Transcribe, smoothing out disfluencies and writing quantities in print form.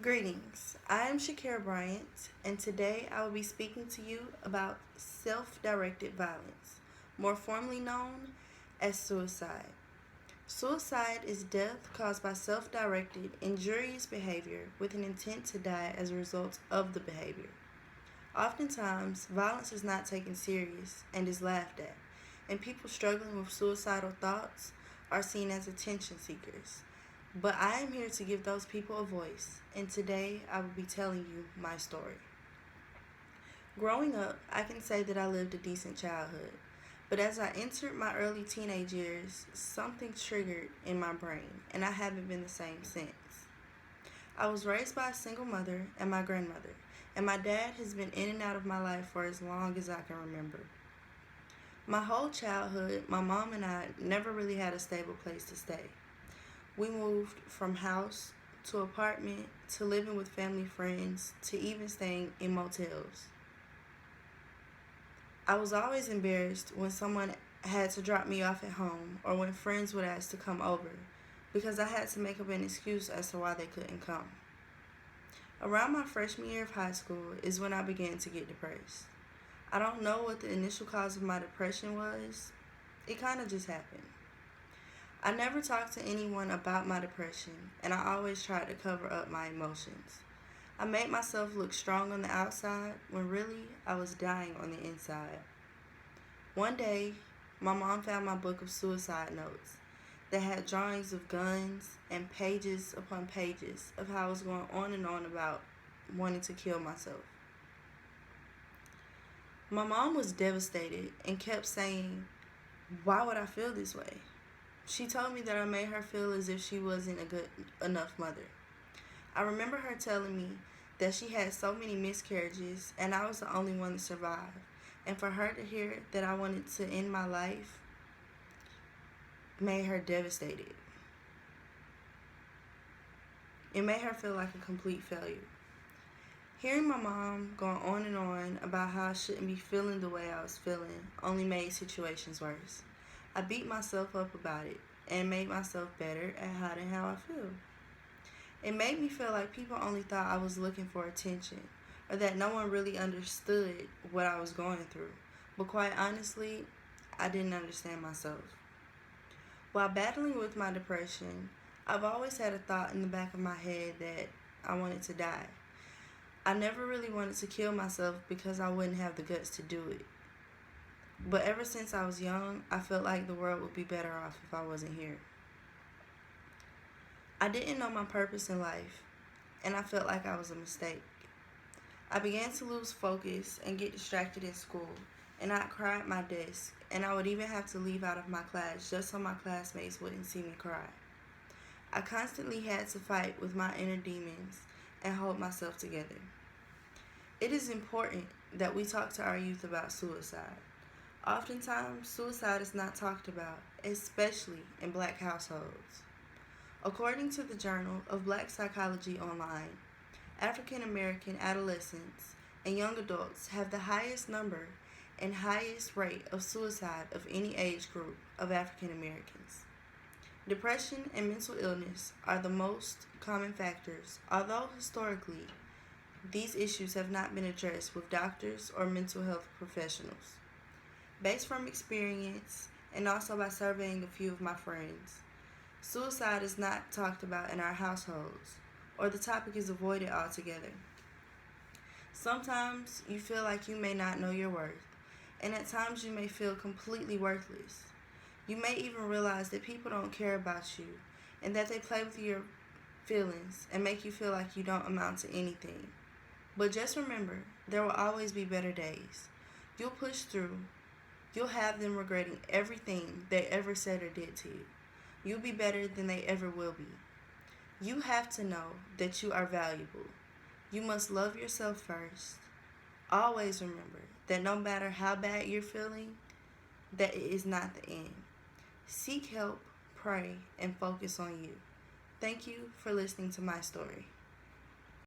Greetings. I am Shakira Bryant, and today I will be speaking to you about self directed violence, more formally known as suicide. Suicide is death caused by self directed, injurious behavior with an intent to die as a result of the behavior. Oftentimes, violence is not taken serious and is laughed at, and people struggling with suicidal thoughts are seen as attention seekers. But I am here to give those people a voice, and today I will be telling you my story. Growing up, I can say that I lived a decent childhood, but as I entered my early teenage years, something triggered in my brain, and I haven't been the same since. I was raised by a single mother and my grandmother, and my dad has been in and out of my life for as long as I can remember. My whole childhood, my mom and I never really had a stable place to stay. We moved from house to apartment to living with family friends to even staying in motels. I was always embarrassed when someone had to drop me off at home or when friends would ask to come over because I had to make up an excuse as to why they couldn't come. Around my freshman year of high school is when I began to get depressed. I don't know what the initial cause of my depression was. It kind of just happened. I never talked to anyone about my depression, and I always tried to cover up my emotions. I made myself look strong on the outside when really I was dying on the inside. One day, my mom found my book of suicide notes that had drawings of guns and pages upon pages of how I was going on and on about wanting to kill myself. My mom was devastated and kept saying, "Why would I feel this way?" She told me that I made her feel as if she wasn't a good enough mother. I remember her telling me that she had so many miscarriages and I was the only one to survive. And for her to hear that I wanted to end my life made her devastated. It made her feel like a complete failure. Hearing my mom going on and on about how I shouldn't be feeling the way I was feeling only made situations worse. I beat myself up about it and made myself better at hiding how I feel. It made me feel like people only thought I was looking for attention or that no one really understood what I was going through. But quite honestly, I didn't understand myself. While battling with my depression, I've always had a thought in the back of my head that I wanted to die. I never really wanted to kill myself because I wouldn't have the guts to do it. But ever since I was young, I felt like the world would be better off if I wasn't here. I didn't know my purpose in life, and I felt like I was a mistake. I began to lose focus and get distracted in school, and I'd cry at my desk, and I would even have to leave out of my class just so my classmates wouldn't see me cry. I constantly had to fight with my inner demons and hold myself together. It is important that we talk to our youth about suicide. Oftentimes, suicide is not talked about, especially in black households. According to the Journal of Black Psychology Online, African American adolescents and young adults have the highest number and highest rate of suicide of any age group of African Americans. Depression and mental illness are the most common factors, although historically these issues have not been addressed with doctors or mental health professionals. Based from experience and also by surveying a few of my friends, suicide is not talked about in our households, or the topic is avoided altogether. Sometimes you feel like you may not know your worth, and at times you may feel completely worthless. You may even realize that people don't care about you and that they play with your feelings and make you feel like you don't amount to anything. But just remember, there will always be better days. You'll push through. You'll have them regretting everything they ever said or did to you. You'll be better than they ever will be. You have to know that you are valuable. You must love yourself first. Always remember that no matter how bad you're feeling, that it is not the end. Seek help, pray, and focus on you. Thank you for listening to my story.